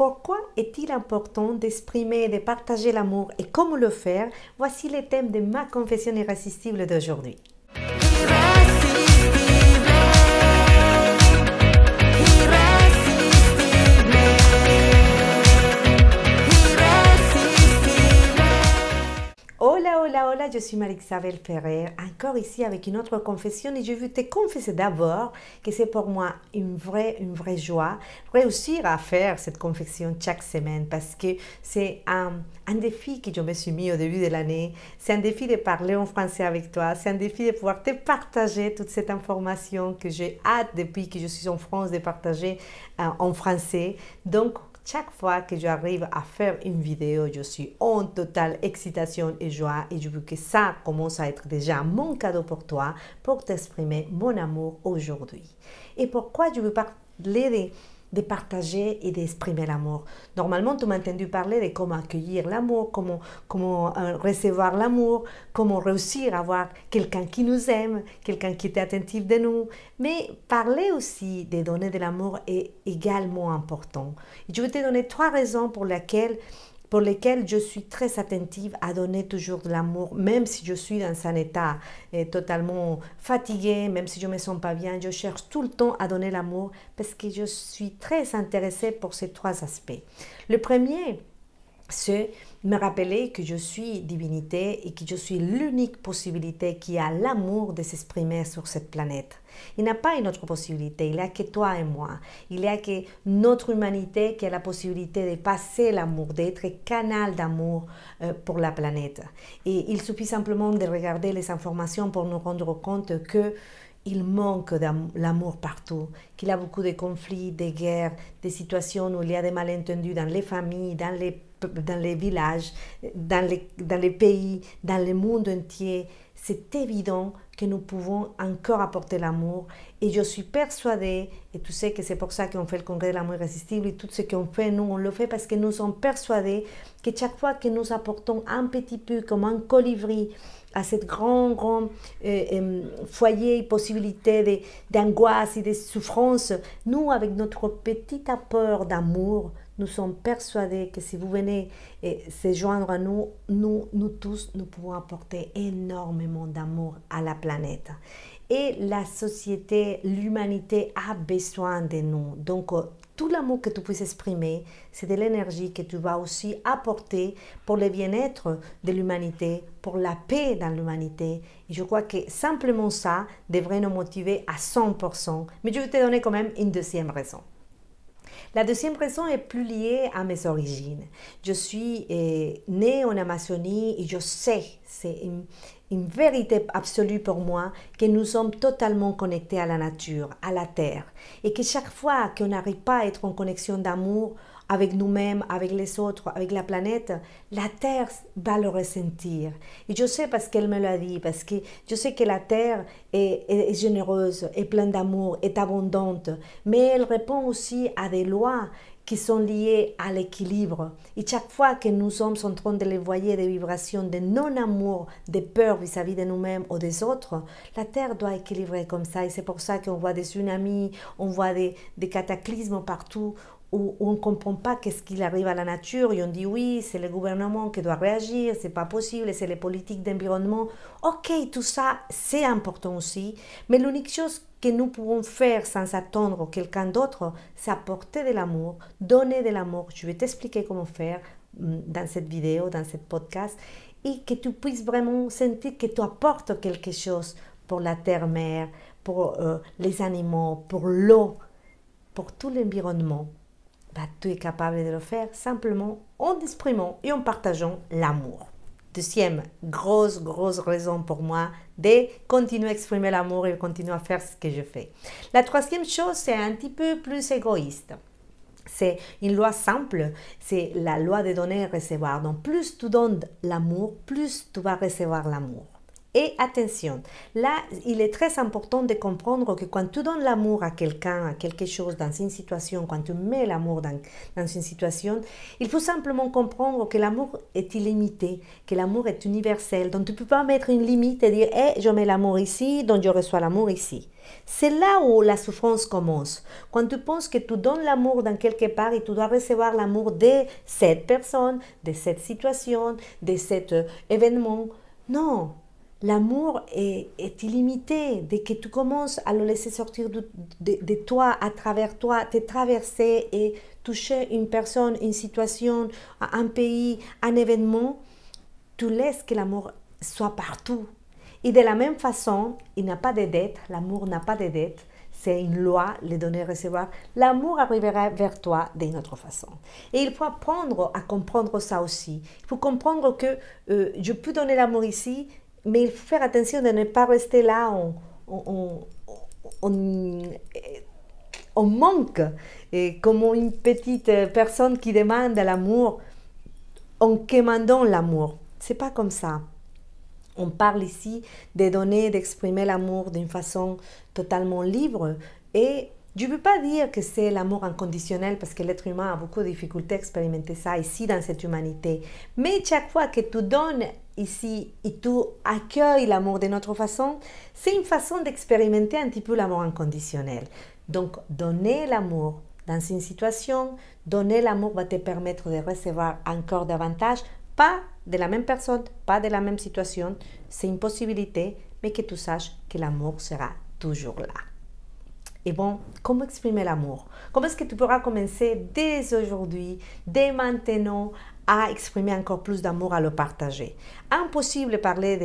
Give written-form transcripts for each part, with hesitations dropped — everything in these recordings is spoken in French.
Pourquoi est-il important d'exprimer, de partager l'amour et comment le faire? Voici les thèmes de ma confession irrésistible d'aujourd'hui. Hola, je suis Marie-Isabelle Ferrer, encore ici avec une autre confession et je veux te confesser d'abord que c'est pour moi une vraie joie réussir à faire cette confession chaque semaine parce que c'est un défi que je me suis mis au début de l'année, c'est un défi de parler en français avec toi, c'est un défi de pouvoir te partager toute cette information que j'ai hâte depuis que je suis en France de partager en français. Donc, chaque fois que j'arrive à faire une vidéo, je suis en totale excitation et joie et je veux que ça commence à être déjà mon cadeau pour toi pour t'exprimer mon amour aujourd'hui. Et pourquoi je veux parler de partager et d'exprimer l'amour. Normalement, tu m'as entendu parler de comment accueillir l'amour, comment recevoir l'amour, comment réussir à avoir quelqu'un qui nous aime, quelqu'un qui est attentif de nous. Mais parler aussi de donner de l'amour est également important. Et je vais te donner 3 raisons pour lesquelles je suis très attentive à donner toujours de l'amour, même si je suis dans un état totalement fatigué, même si je ne me sens pas bien, je cherche tout le temps à donner l'amour parce que je suis très intéressée pour ces 3 aspects. Le premier, c'est me rappeler que je suis divinité et que je suis l'unique possibilité qui a l'amour de s'exprimer sur cette planète. Il n'y a pas une autre possibilité, il n'y a que toi et moi. Il n'y a que notre humanité qui a la possibilité de passer l'amour, d'être canal d'amour pour la planète. Et il suffit simplement de regarder les informations pour nous rendre compte que il manque l'amour partout, qu'il y a beaucoup de conflits, de guerres, des situations où il y a des malentendus dans les familles, dans les villages, dans les pays, dans le monde entier. C'est évident que nous pouvons encore apporter l'amour et je suis persuadée, et tu sais que c'est pour ça qu'on fait le congrès de l'amour irrésistible et tout ce qu'on fait, nous on le fait parce que nous sommes persuadés que chaque fois que nous apportons un petit peu comme un colibri à cette grand foyer, possibilité d'angoisse et de souffrance, nous avec notre petit apport d'amour, nous sommes persuadés que si vous venez se joindre à nous, nous tous, nous pouvons apporter énormément d'amour à la planète. Et la société, l'humanité a besoin de nous. Donc, tout l'amour que tu puisses exprimer, c'est de l'énergie que tu vas aussi apporter pour le bien-être de l'humanité, pour la paix dans l'humanité. Et je crois que simplement ça devrait nous motiver à 100%. Mais je vais te donner quand même une deuxième raison. La deuxième raison est plus liée à mes origines. Je suis née en Amazonie et je sais, c'est une vérité absolue pour moi, que nous sommes totalement connectés à la nature, à la terre. Et que chaque fois qu'on n'arrive pas à être en connexion d'amour avec nous-mêmes, avec les autres, avec la planète, la terre va le ressentir. Et je sais parce qu'elle me l'a dit, parce que je sais que la terre est généreuse, est pleine d'amour, est abondante, mais elle répond aussi à des lois qui sont liées à l'équilibre. Et chaque fois que nous sommes en train de les voir des vibrations de non-amour, de peur vis-à-vis de nous-mêmes ou des autres, la Terre doit équilibrer comme ça. Et c'est pour ça qu'on voit des tsunamis, on voit des cataclysmes partout, où on ne comprend pas qu'est-ce qu'il arrive à la nature et on dit oui, c'est le gouvernement qui doit réagir, c'est pas possible, c'est les politiques d'environnement. Ok, tout ça, c'est important aussi, mais l'unique chose que nous pouvons faire sans attendre quelqu'un d'autre, c'est apporter de l'amour, donner de l'amour. Je vais t'expliquer comment faire dans cette vidéo, dans ce podcast, et que tu puisses vraiment sentir que tu apportes quelque chose pour la terre-mère, pour les animaux, pour l'eau, pour tout l'environnement. Bah, tu es capable de le faire simplement en exprimant et en partageant l'amour. Deuxième grosse raison pour moi de continuer à exprimer l'amour et continuer à faire ce que je fais. La troisième chose, c'est un petit peu plus égoïste. C'est une loi simple, c'est la loi de donner et recevoir. Donc plus tu donnes l'amour, plus tu vas recevoir l'amour. Et attention, là, il est très important de comprendre que quand tu donnes l'amour à quelqu'un, à quelque chose, dans une situation, quand tu mets l'amour dans une situation, il faut simplement comprendre que l'amour est illimité, que l'amour est universel. Donc tu ne peux pas mettre une limite et dire hey, je mets l'amour ici, donc je reçois l'amour ici. C'est là où la souffrance commence. Quand tu penses que tu donnes l'amour dans quelque part et tu dois recevoir l'amour de cette personne, de cette situation, de cet événement. Non, l'amour est illimité. Dès que tu commences à le laisser sortir de toi, à travers toi, te traverser et toucher une personne, une situation, un pays, un événement, tu laisses que l'amour soit partout. Et de la même façon, il n'y a pas de dette, l'amour n'a pas de dette, c'est une loi, les donner, recevoir. L'amour arrivera vers toi d'une autre façon. Et il faut apprendre à comprendre ça aussi. Il faut comprendre que je peux donner l'amour ici, mais il faut faire attention de ne pas rester là on manque, et comme une petite personne qui demande l'amour en commandant l'amour. C'est pas comme ça. On parle ici de donner, d'exprimer l'amour d'une façon totalement libre. Et je ne veux pas dire que c'est l'amour inconditionnel parce que l'être humain a beaucoup de difficultés à expérimenter ça ici dans cette humanité. Mais chaque fois que tu donnes ici et tu accueilles l'amour de notre façon, c'est une façon d'expérimenter un petit peu l'amour inconditionnel. Donc, donner l'amour dans une situation, donner l'amour va te permettre de recevoir encore davantage, pas de la même personne, pas de la même situation, c'est une possibilité, mais que tu saches que l'amour sera toujours là. Et bon, comment exprimer l'amour? Comment est-ce que tu pourras commencer dès aujourd'hui, dès maintenant, à exprimer encore plus d'amour, à le partager? Impossible de parler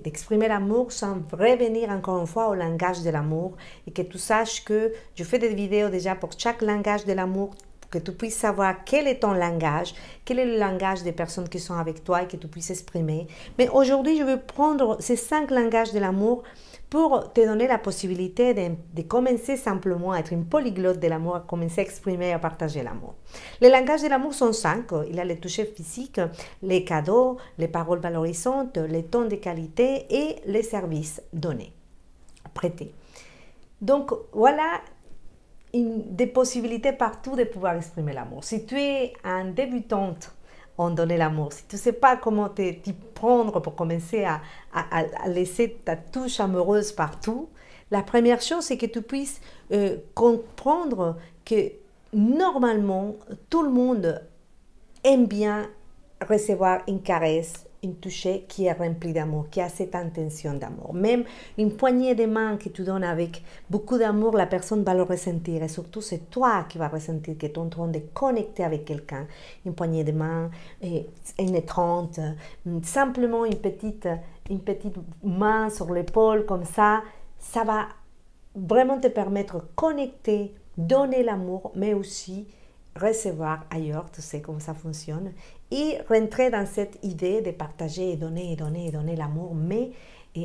d'exprimer l'amour sans revenir encore une fois au langage de l'amour et que tu saches que je fais des vidéos déjà pour chaque langage de l'amour, que tu puisses savoir quel est ton langage, quel est le langage des personnes qui sont avec toi et que tu puisses exprimer. Mais aujourd'hui, je vais prendre ces 5 langages de l'amour pour te donner la possibilité de commencer simplement à être une polyglotte de l'amour, à commencer à exprimer et à partager l'amour. Les langages de l'amour sont 5. Il y a les touchés physiques, les cadeaux, les paroles valorisantes, les tons de qualité et les services donnés, prêtés. Donc voilà des possibilités partout de pouvoir exprimer l'amour. Si tu es un débutante en donner l'amour, si tu ne sais pas comment t'y prendre pour commencer à laisser ta touche amoureuse partout, la première chose, c'est que tu puisses comprendre que normalement, tout le monde aime bien recevoir une caresse, une toucher qui est remplie d'amour, qui a cette intention d'amour. Même une poignée de main que tu donnes avec beaucoup d'amour, la personne va le ressentir. Et surtout, c'est toi qui vas ressentir que tu es en train de connecter avec quelqu'un. Une poignée de main, une étreinte, simplement une petite main sur l'épaule comme ça va vraiment te permettre de connecter, donner l'amour, mais aussi recevoir ailleurs, tu sais comment ça fonctionne, et rentrer dans cette idée de partager et donner l'amour, mais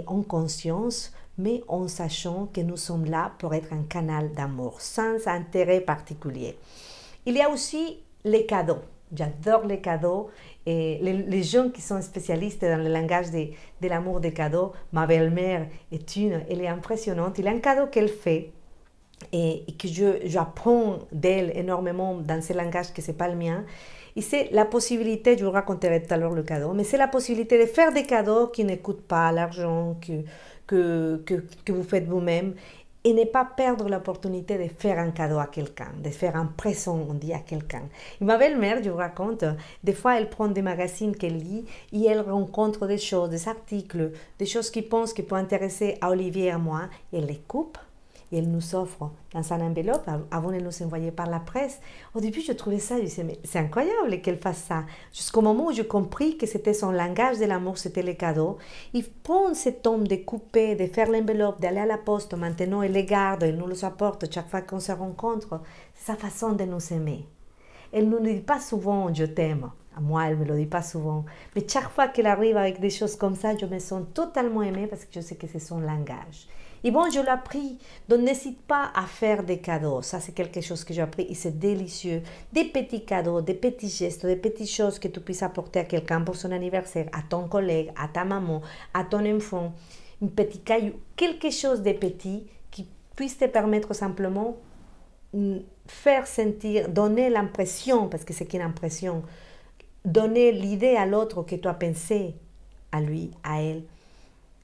en conscience, mais en sachant que nous sommes là pour être un canal d'amour, sans intérêt particulier. Il y a aussi les cadeaux. J'adore les cadeaux. Et les gens qui sont spécialistes dans le langage de l'amour des cadeaux, ma belle-mère elle est impressionnante. Il y a un cadeau qu'elle fait et que j'apprends d'elle énormément dans ce langage que ce n'est pas le mien. Et c'est la possibilité, je vous raconterai tout à l'heure le cadeau, mais c'est la possibilité de faire des cadeaux qui ne coûtent pas l'argent que vous faites vous-même et ne pas perdre l'opportunité de faire un cadeau à quelqu'un, de faire un présent, on dit, à quelqu'un. Et ma belle-mère, je vous raconte, des fois elle prend des magazines qu'elle lit et elle rencontre des choses, des articles, des choses qu'elle pense qui peuvent intéresser à Olivier et à moi, et elle les coupe. Et elle nous offre dans un enveloppe. Avant, elle nous envoyait par la presse. Au début, je trouvais ça, je disais, mais c'est incroyable qu'elle fasse ça. Jusqu'au moment où j'ai compris que c'était son langage de l'amour, c'était les cadeaux. Il prend cet homme de couper, de faire l'enveloppe, d'aller à la poste. Maintenant, elle les garde, elle nous les apporte chaque fois qu'on se rencontre. C'est sa façon de nous aimer. Elle ne nous dit pas souvent « je t'aime ». Moi, elle ne me le dit pas souvent. Mais chaque fois qu'elle arrive avec des choses comme ça, je me sens totalement aimée parce que je sais que c'est son langage. Et bon, je l'ai appris. Donc, n'hésite pas à faire des cadeaux. Ça, c'est quelque chose que j'ai appris et c'est délicieux. Des petits cadeaux, des petits gestes, des petites choses que tu puisses apporter à quelqu'un pour son anniversaire, à ton collègue, à ta maman, à ton enfant. Un petit caillou, quelque chose de petit qui puisse te permettre simplement faire sentir, donner l'impression, parce que c'est qu'une impression, donner l'idée à l'autre que tu as pensé à lui, à elle.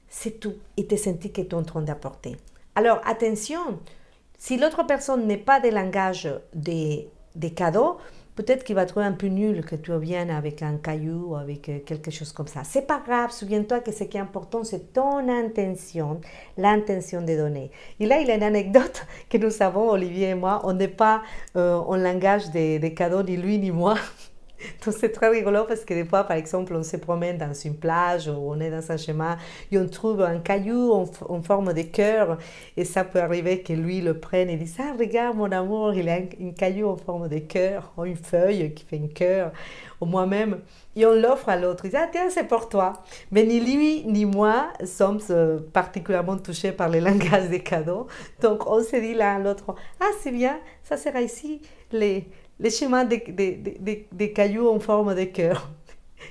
C'est tout. Et te sentir que tu es en train d'apporter. Alors, attention, si l'autre personne n'est pas de langage des cadeaux, peut-être qu'il va trouver un peu nul que tu viennes avec un caillou ou avec quelque chose comme ça. C'est pas grave, souviens-toi que ce qui est important, c'est ton intention, l'intention de donner. Et là, il y a une anecdote que nous savons, Olivier et moi, on n'est pas en langage des cadeaux, ni lui ni moi. Donc c'est très rigolo parce que des fois, par exemple, on se promène dans une plage ou on est dans un chemin et on trouve un caillou en forme de cœur et ça peut arriver que lui le prenne et dise «Ah, regarde mon amour, il a un caillou en forme de cœur, ou une feuille qui fait un cœur, ou moi-même». Et on l'offre à l'autre, il dit «Ah tiens, c'est pour toi». Mais ni lui ni moi sommes particulièrement touchés par le langage des cadeaux. Donc on se dit l'un à l'autre «Ah c'est bien, ça sera ici les chemins des cailloux en forme de cœur».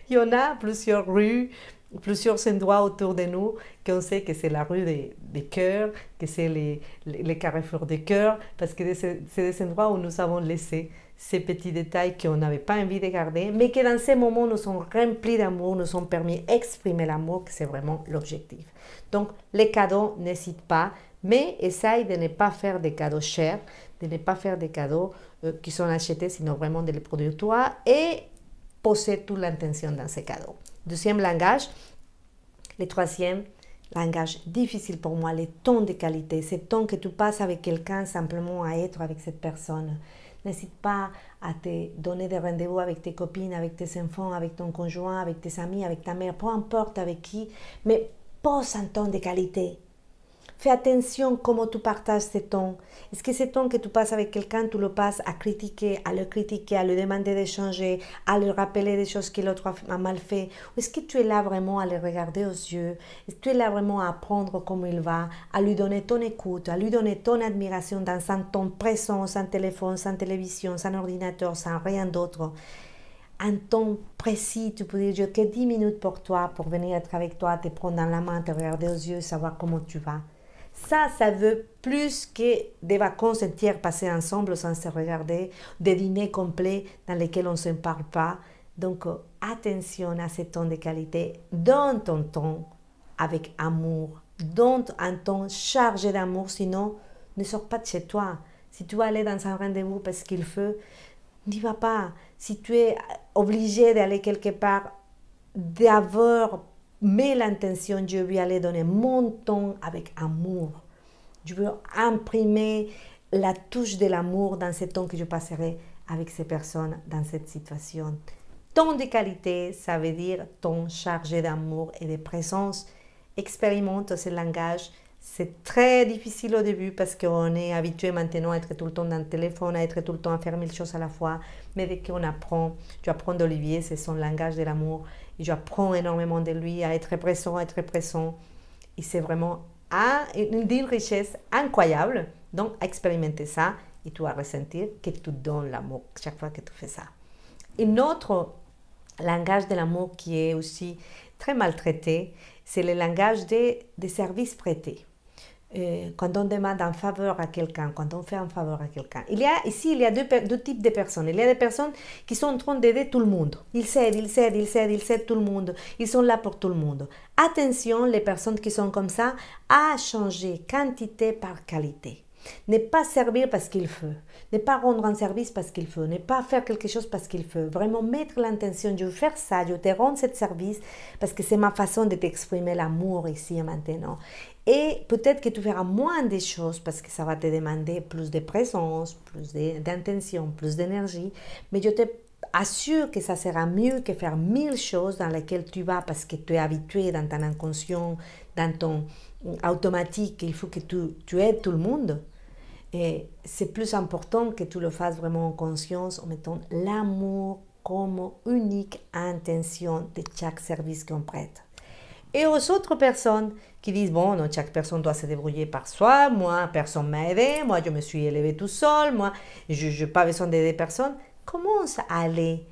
Il y en a plusieurs rues, plusieurs endroits autour de nous qu'on sait que c'est la rue des cœurs, que c'est les carrefours des cœurs, parce que c'est des endroits où nous avons laissé ces petits détails qu'on n'avait pas envie de garder, mais que dans ces moments nous sont remplis d'amour, nous ont permis d'exprimer l'amour, que c'est vraiment l'objectif. Donc les cadeaux, n'hésite pas, mais essaye de ne pas faire des cadeaux chers, de ne pas faire des cadeaux qui sont achetés, sinon vraiment de les produire toi et poser toute l'intention dans ces cadeaux. Deuxième langage. Le troisième langage difficile pour moi, les temps de qualité. Ce temps que tu passes avec quelqu'un, simplement à être avec cette personne. N'hésite pas à te donner des rendez-vous avec tes copines, avec tes enfants, avec ton conjoint, avec tes amis, avec ta mère, peu importe avec qui, mais pose un temps de qualité. Fais attention comment tu partages ce temps. Est-ce que ce temps que tu passes avec quelqu'un, tu le passes à critiquer, à le demander de changer, à lui rappeler des choses que l'autre a mal fait? Ou est-ce que tu es là vraiment à le regarder aux yeux? Est-ce que tu es là vraiment à apprendre comment il va, à lui donner ton écoute, à lui donner ton admiration dans un temps présent, sans téléphone, sans télévision, sans ordinateur, sans rien d'autre? Un temps précis, tu peux dire j'ai que 10 minutes pour toi, pour venir être avec toi, te prendre dans la main, te regarder aux yeux, savoir comment tu vas. Ça veut plus que des vacances entières passées ensemble sans se regarder, des dîners complets dans lesquels on ne se parle pas. Donc, attention à ces temps de qualité. Donne ton temps avec amour. Donne un temps chargé d'amour, sinon, ne sors pas de chez toi. Si tu vas aller dans un rendez-vous parce qu'il faut, n'y va pas. Si tu es obligé d'aller quelque part, d'avoir mais l'intention, je vais aller donner mon temps avec amour. Je veux imprimer la touche de l'amour dans ce temps que je passerai avec ces personnes dans cette situation. Temps de qualité, ça veut dire temps chargé d'amour et de présence. Expérimente ce langage. C'est très difficile au début parce qu'on est habitué maintenant à être tout le temps dans le téléphone, à être tout le temps à faire 1000 choses à la fois. Mais dès qu'on apprend, tu apprends d'Olivier, c'est son langage de l'amour. Et j'apprends énormément de lui à être présent, Et c'est vraiment d'une richesse incroyable. Donc, expérimenter ça et tu vas ressentir que tu donnes l'amour chaque fois que tu fais ça. Un autre langage de l'amour qui est aussi très maltraité, c'est le langage des services prêtés. Quand on demande un faveur à quelqu'un, quand on fait un faveur à quelqu'un. Il y a deux types de personnes. Il y a des personnes qui sont en train d'aider tout le monde. Ils s'aident tout le monde. Ils sont là pour tout le monde. Attention, les personnes qui sont comme ça, à changer quantité par qualité. Ne pas servir parce qu'il faut. Ne pas rendre un service parce qu'il faut. Ne pas faire quelque chose parce qu'il faut. Vraiment mettre l'intention, je veux faire ça, je te rends ce service parce que c'est ma façon de t'exprimer l'amour ici et maintenant. Et peut-être que tu feras moins de choses parce que ça va te demander plus de présence, plus d'intention, plus d'énergie. Mais je te assure que ça sera mieux que faire 1000 choses dans lesquelles tu vas parce que tu es habitué dans ton inconscient, dans ton automatique. Il faut que tu aides tout le monde. Et c'est plus important que tu le fasses vraiment en conscience en mettant l'amour comme unique intention de chaque service qu'on prête. Et aux autres personnes qui disent, bon, non, chaque personne doit se débrouiller par soi, moi, personne m'a aidé, moi, je me suis élevé tout seul, moi, je n'ai pas besoin d'aider personne. Commence à aller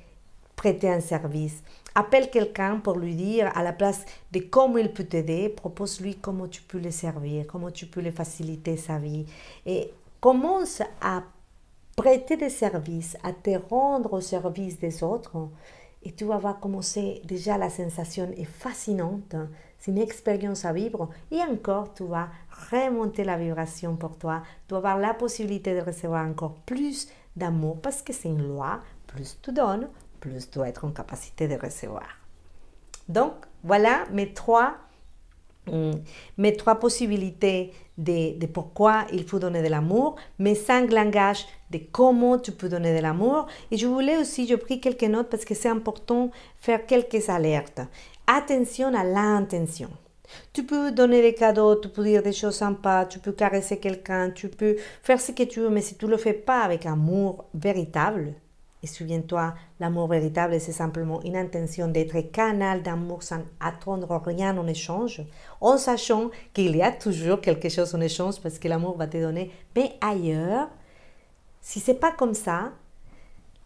prêter un service. Appelle quelqu'un pour lui dire, à la place de comment il peut t'aider, propose-lui comment tu peux le servir, comment tu peux lui faciliter sa vie. Et commence à prêter des services, à te rendre au service des autres. Et tu vas voir comment c'est déjà la sensation est fascinante. C'est une expérience à vivre. Et encore, tu vas remonter la vibration pour toi. Tu vas avoir la possibilité de recevoir encore plus d'amour parce que c'est une loi. Plus tu donnes, plus tu dois être en capacité de recevoir. Donc, voilà mes trois possibilités de pourquoi il faut donner de l'amour, mes 5 langages de comment tu peux donner de l'amour. Et je voulais aussi, j'ai pris quelques notes parce que c'est important faire quelques alertes. Attention à l'intention. Tu peux donner des cadeaux, tu peux dire des choses sympas, tu peux caresser quelqu'un, tu peux faire ce que tu veux, mais si tu ne le fais pas avec amour véritable, et souviens-toi, l'amour véritable, c'est simplement une intention d'être canal d'amour sans attendre rien en échange, en sachant qu'il y a toujours quelque chose en échange parce que l'amour va te donner. Mais ailleurs, si c'est pas comme ça,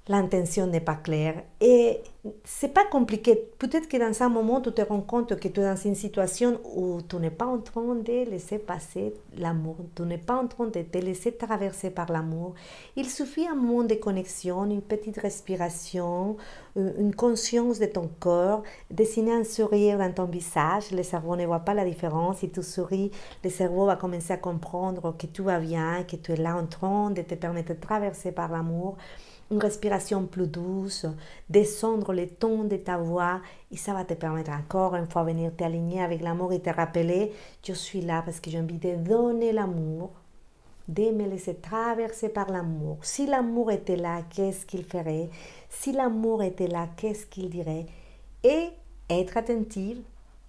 l'intention n'est pas claire et c'est pas compliqué. Peut-être que dans un moment, tu te rends compte que tu es dans une situation où tu n'es pas en train de laisser passer l'amour, tu n'es pas en train de te laisser traverser par l'amour. Il suffit un moment de connexion, une petite respiration, une conscience de ton corps, dessiner un sourire dans ton visage. Le cerveau ne voit pas la différence. Si tu souris, le cerveau va commencer à comprendre que tout va bien, que tu es là en train de te permettre de traverser par l'amour. Une respiration plus douce, descendre le ton de ta voix et ça va te permettre encore une fois de venir t'aligner avec l'amour et te rappeler, je suis là parce que j'ai envie de donner l'amour, de me laisser traverser par l'amour. Si l'amour était là, qu'est-ce qu'il ferait? Si l'amour était là, qu'est-ce qu'il dirait? Et être attentive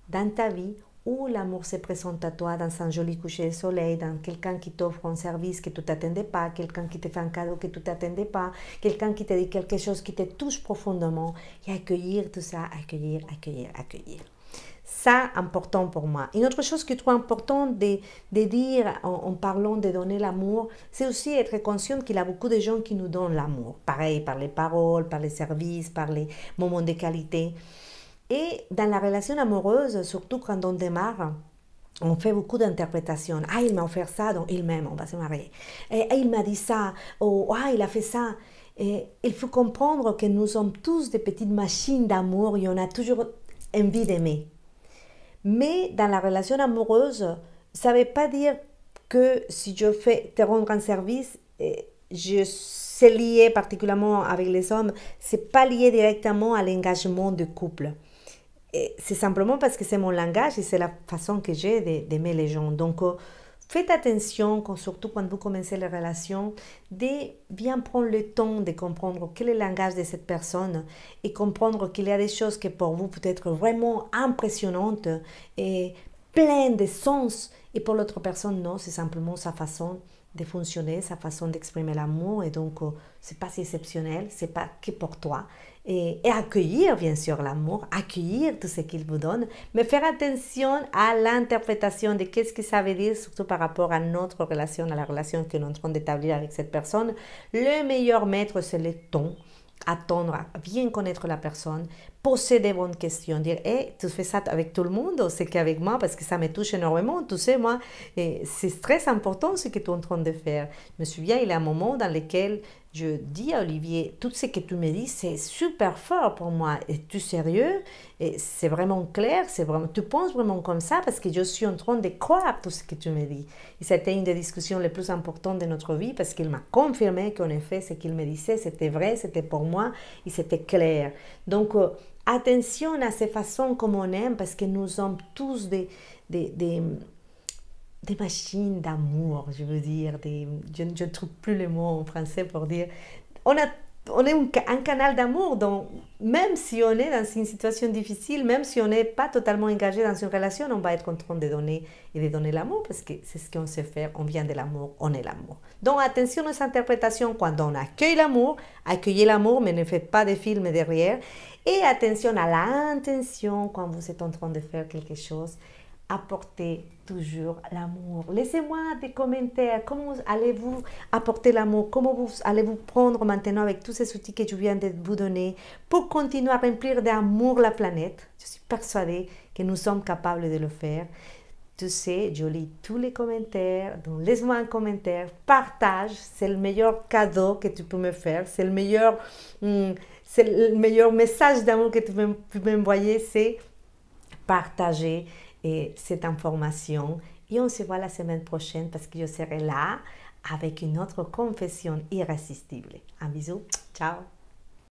dans ta vie où l'amour se présente à toi dans un joli coucher de soleil, dans quelqu'un qui t'offre un service que tu ne t'attendais pas, quelqu'un qui te fait un cadeau que tu ne t'attendais pas, quelqu'un qui te dit quelque chose qui te touche profondément, et accueillir tout ça, accueillir, accueillir, accueillir. Ça, important pour moi. Une autre chose que je trouve important de dire en parlant de donner l'amour, c'est aussi être conscient qu'il y a beaucoup de gens qui nous donnent l'amour. Pareil, par les paroles, par les services, par les moments de qualité. Et dans la relation amoureuse, surtout quand on démarre, on fait beaucoup d'interprétations. Ah, il m'a offert ça, donc il m'aime, on va se marier. Et il m'a dit ça, ou ah, il a fait ça. Et il faut comprendre que nous sommes tous des petites machines d'amour et on a toujours envie d'aimer. Mais dans la relation amoureuse, ça ne veut pas dire que si je fais te rendre un service, c'est lié particulièrement avec les hommes, c'est pas lié directement à l'engagement de couple. C'est simplement parce que c'est mon langage et c'est la façon que j'ai d'aimer les gens. Donc, faites attention, surtout quand vous commencez les relations, de bien prendre le temps de comprendre quel est le langage de cette personne et comprendre qu'il y a des choses qui pour vous peut être vraiment impressionnantes et pleines de sens et pour l'autre personne, non, c'est simplement sa façon de fonctionner, sa façon d'exprimer l'amour et donc c'est pas si exceptionnel, c'est pas que pour toi et accueillir bien sûr l'amour, accueillir tout ce qu'il vous donne, mais faire attention à l'interprétation de qu'est-ce que ça veut dire surtout par rapport à notre relation, à la relation que nous sommes en train d'établir avec cette personne. Le meilleur maître c'est le ton, attendre à bien connaître la personne, poser des bonnes questions, dire hey, tu fais ça avec tout le monde ou c'est qu'avec moi parce que ça me touche énormément, tu sais moi, et c'est très important ce que tu es en train de faire. Je me souviens, il y a un moment dans lequel je dis à Olivier, tout ce que tu me dis, c'est super fort pour moi. Es-tu sérieux? Et c'est vraiment clair, c'est vraiment, tu penses vraiment comme ça parce que je suis en train de croire tout ce que tu me dis. Et c'était une des discussions les plus importantes de notre vie parce qu'il m'a confirmé qu'en effet, ce qu'il me disait, c'était vrai, c'était pour moi et c'était clair. Donc, attention à ces façons comme on aime parce que nous sommes tous des machines d'amour, je veux dire, je ne trouve plus le mot en français pour dire, on est un canal d'amour dont même si on est dans une situation difficile, même si on n'est pas totalement engagé dans une relation, on va être en train de donner et de donner l'amour parce que c'est ce qu'on sait faire, on vient de l'amour, on est l'amour. Donc attention aux interprétations quand on accueille l'amour, accueillez l'amour mais ne faites pas de films derrière. Et attention à l'intention quand vous êtes en train de faire quelque chose. Apportez toujours l'amour. Laissez-moi des commentaires. Comment allez-vous apporter l'amour? Comment vous allez-vous prendre maintenant avec tous ces outils que je viens de vous donner pour continuer à remplir d'amour la planète? Je suis persuadée que nous sommes capables de le faire. Tu sais, je lis tous les commentaires, donc laisse-moi un commentaire, partage, c'est le meilleur cadeau que tu peux me faire, c'est le meilleur message d'amour que tu peux m'envoyer, c'est partager cette information. Et on se voit la semaine prochaine parce que je serai là avec une autre confession irrésistible. Un bisou, ciao!